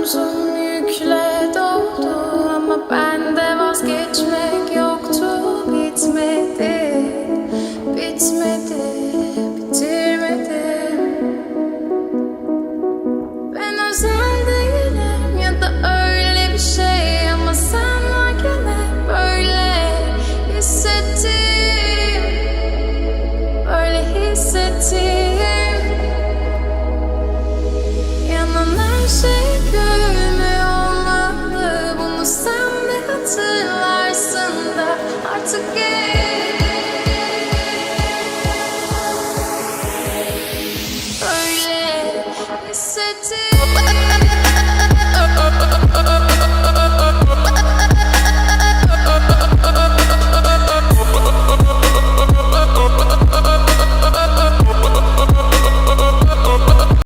omzum yükle doldu ama bende vazgeçmek yoktu. Bitmedi, bitmedi, bitirmedim. Ben özel değilim ya da öyle bir şey ama sen varken hep böyle hissettim, böyle hissettim. Yanan her şey gülme olmalı, bunu sen de hatırlarsın da artık böyle hissettim.